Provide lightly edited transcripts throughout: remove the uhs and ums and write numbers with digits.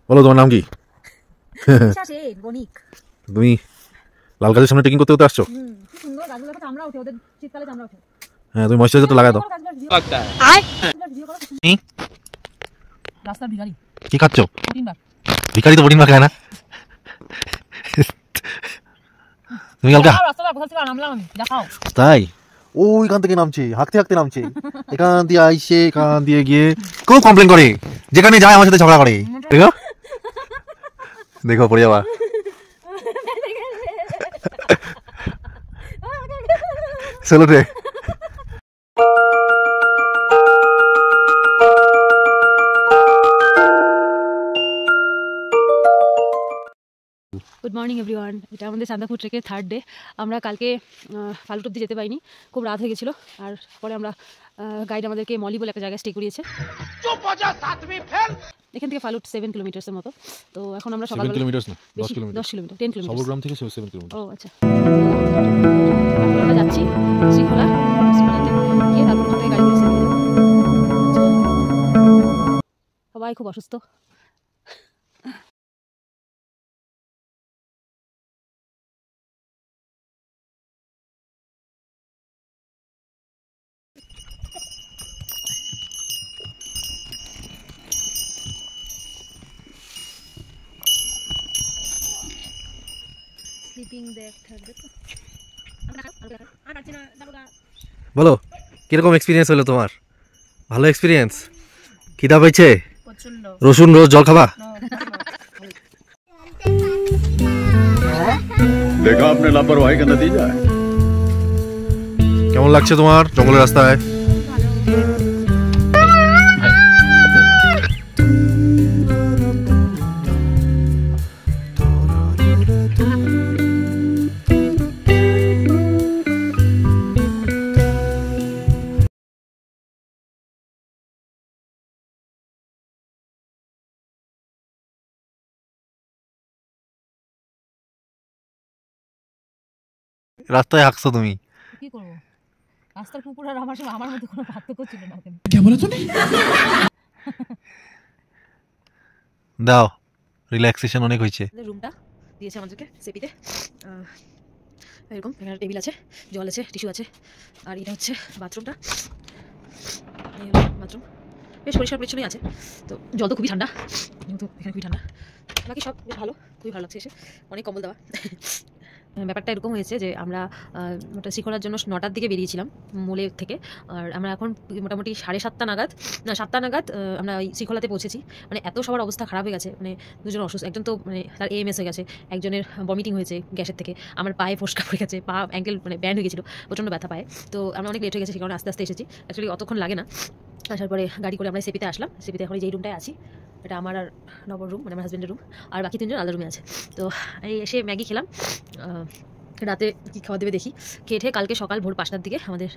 বলো তোমার নাম কি? তুমি লাল গাছের সামনে ট্রেকিং করতে করতে আসছো? হ্যাঁ, তুমি ময়েশ্চারাইজার তো লাগাই দাও। কি খাচ্ছ? ভিখারি তো প্রোটিন বার খায় না। তুমি কালকে তাই ওইখান থেকে নামছে, হাঁকতে হাঁকতে নামছে, এখান দিয়ে আইসে এখান দিয়ে গিয়ে খুব কমপ্লেন করে, যেখানে যায় আমার সাথে ঝগড়া করে। দেখো দেখো পড়ে যাওয়া। চলো রে। Good morning everyone. এটা আমাদের সান্দাকফু ট্রেকের থার্ড ডে। আমরা কালকে ফালুট অব্দি যেতে পারিনি, খুব রাত হয়ে গেছিলো। আর পরে আমরা গাইড আমাদেরকে মলি বলে একটা জায়গায় স্টে করিয়েছে। এখান থেকে ফালুট 7 কিলোমিটার্সের মতো। তো এখন আমরা সকাল 10 কিলোমিটার 10 কিলোমিটার 10 কিলোমিটার সবরগ্রাম থেকে 7 কিলোমিটার। ও আচ্ছা। আমরা যাচ্ছি শ্রীখোলা, শ্রীখোলাতে গিয়ে তারপর ওখান থেকে গাড়ি করে সেরে দেবো। সবাই খুব অসুস্থ। বলো কিরকম এক্সপিরিয়েন্স হলো তোমার? ভালো এক্সপিরিয়েন্স? খিদা পেয়েছে? রসুন রোজ জল খাবা? देखा आपने लापरवाही का नतीजा है। কেমন লাগছে তোমার জঙ্গলের রাস্তায়? রাস্তায় হাঁকছো তুমি? কি করবো, রাস্তার কুকুর আর আমার সঙ্গে আমার মধ্যে কোনো পার্থক্য ছিল না। দাও, রিল্যাক্সেশন অনেক হয়েছে। রুমটা দিয়েছে আমাদেরকে সেপিতে, এরকম এখানে টেবিল আছে, জল আছে, টিস্যু আছে। আর এটা হচ্ছে বাথরুমটা, বাথরুম বেশ পরিষ্কার পরিচ্ছন্নই আছে। তো জল তো খুবই ঠান্ডা, যেহেতু এখানে খুবই ঠান্ডা। বাকি সব বেশ ভালো, খুবই ভালো লাগছে এসে, অনেক কম্বল দেওয়া। ব্যাপারটা এরকম হয়েছে যে আমরা ওটা শ্রীখোলার জন্য 9টার দিকে বেরিয়েছিলাম মোলে থেকে। আর আমরা এখন মোটামুটি 7:30 নাগাদ 7টা নাগাদ আমরা ওই শ্রীখোলাতে পৌঁছেছি। মানে এত সবার অবস্থা খারাপ হয়ে গেছে, মানে দুজন অসুস্থ, একজন তো মানে তার AMS হয়ে গেছে, একজনের ভমিটিং হয়েছে গ্যাসের থেকে, আমার পায়ে ফোসকা পড়ে গেছে, পা অ্যাঙ্কেল মানে ব্যান্ড হয়ে গেছিলো, প্রচণ্ড ব্যথা পায়। তো আমরা অনেক লেট হয়ে গেছে, সেই কারণে আস্তে আস্তে এসেছি। অ্যাকচুয়ালি অতক্ষণ লাগে না। আসার পরে গাড়ি করে আমরা সেপিতে আসলাম। সেপিতে এখন যেই রুমটায় আছি এটা আমার আর নবর রুম, মানে আমার হাজব্যান্ডের রুম, আর বাকি 3জন আলাদা রুমে আছে। তো এই এসে ম্যাগি খেলাম। রাতে কী খাওয়া দেবে দেখি। খেয়ে কালকে সকাল ভোর 5টার দিকে আমাদের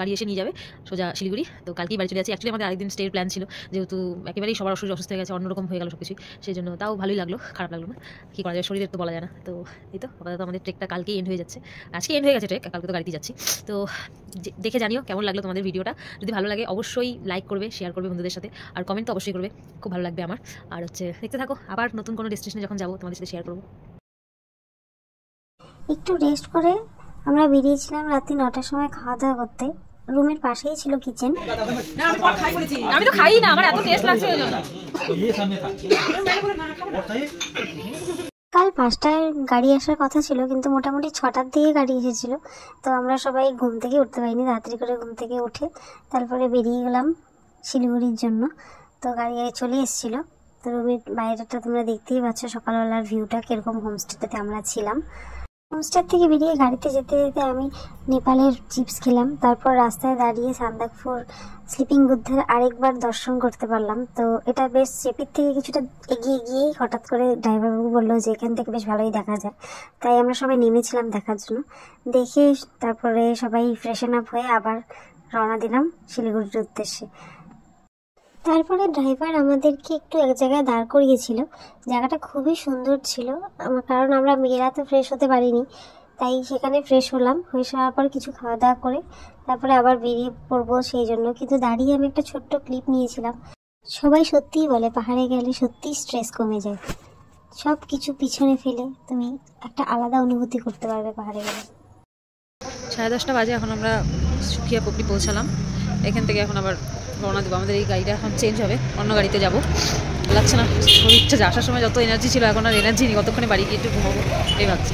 গাড়ি এসে নিয়ে যাবে সোজা শিলিগুড়ি। তো কালকেই বাড়ি চলে যাচ্ছি। অ্যাকচুয়ালি আমাদের আরেকদিন স্টের প্ল্যান ছিল, যেহেতু একেবারেই সবার অসুস্থ হয়ে গেছে, অন্যরকম হয়ে গেল সব কিছুই। সেই জন্য তাও ভালোই লাগলো, খারাপ লাগলো না। কী করা যায়, শরীরের তো বলা যায় না। তো এই তো আপাতত আমাদের ট্রেকটা কালকেই এন্ড হয়ে যাচ্ছে। আজকে এন্ড হয়ে গেছে ট্রেক, কালকে তো গাড়িতে যাচ্ছি। তো দেখে জানিও কেমন লাগলো তোমাদের ভিডিওটা। যদি ভালো লাগে অবশ্যই লাইক করবে, শেয়ার করবে বন্ধুদের সাথে, আর কমেন্ট তো অবশ্যই করবে, খুব ভালো লাগবে আমার। আর হচ্ছে দেখতে থাকো, আবার নতুন কোনো ডেস্টিনেশনে যখন যাবো তোমাদের সাথে শেয়ার করবো। একটু রেস্ট করে আমরা বেরিয়েছিলাম রাত্রি 9টার সময় খাওয়া দাওয়া করতে। রুমের পাশেই ছিল কিচেন। আমি তো খাই না, আমার এত টেস্ট লাগছে ওই জন্য। কাল 5টায় গাড়ি আসার কথা ছিল, কিন্তু মোটামুটি 6টার দিকে গাড়ি এসেছিল। তো আমরা সবাই ঘুম থেকে উঠতে পারিনি, তাড়াতাড়ি করে ঘুম থেকে উঠে তারপরে বেরিয়ে গেলাম শিলিগুড়ির জন্য। তো গাড়ি চলে এসেছিলো। তো রুমের বাইরেটা তোমরা দেখতেই পাচ্ছ, সকালবেলার ভিউটা কীরকম হোমস্টেটাতে আমরা ছিলাম। হোমস্টে থেকে বেরিয়ে গাড়িতে যেতে যেতে আমি নেপালের চিপস খেলাম। তারপর রাস্তায় দাঁড়িয়ে সান্দাকফুর স্লিপিং বুদ্ধের আরেকবার দর্শন করতে পারলাম। তো এটা বেশ সেপির থেকে কিছুটা এগিয়ে গিয়েই হঠাৎ করে ড্রাইভারবাবু বললো যে এখান থেকে বেশ ভালোই দেখা যায়। তাই আমরা সবাই নেমেছিলাম দেখার জন্য। দেখে তারপরে সবাই ফ্রেশন আপ হয়ে আবার রওনা দিলাম শিলিগুড়ির উদ্দেশ্যে। তারপরে ড্রাইভার আমাদেরকে একটু এক জায়গায় দাঁড় করিয়েছিল। জায়গাটা খুবই সুন্দর ছিল, কারণ আমরা মেয়েরা তো ফ্রেশ হতে পারিনি, তাই সেখানে ফ্রেশ হলাম। হয়ে যাওয়ার পর কিছু খাওয়া দাওয়া করে তারপরে আবার বেরিয়ে পড়বো সেই জন্য। কিন্তু দাঁড়িয়ে আমি একটা ছোট্ট ক্লিপ নিয়েছিলাম। সবাই সত্যিই বলে পাহাড়ে গেলে সত্যিই স্ট্রেস কমে যায়, সব কিছু পিছনে ফেলে তুমি একটা আলাদা অনুভূতি করতে পারবে পাহাড়ে গেলে। 10:30 বাজে, এখন আমরা সুখিয়া পুকুরি পৌঁছালাম। এখান থেকে এখন আবার রওনা দেবো। আমাদের এই গাড়িটা এখন চেঞ্জ হবে, অন্য গাড়িতে যাবো। লাগছে না, শরীরটা আসার সময় যত এনার্জি ছিল এখন আর এনার্জি নেই, কতক্ষণে বাড়ি গিয়ে একটু ঘুমাবো এই ভাবছি।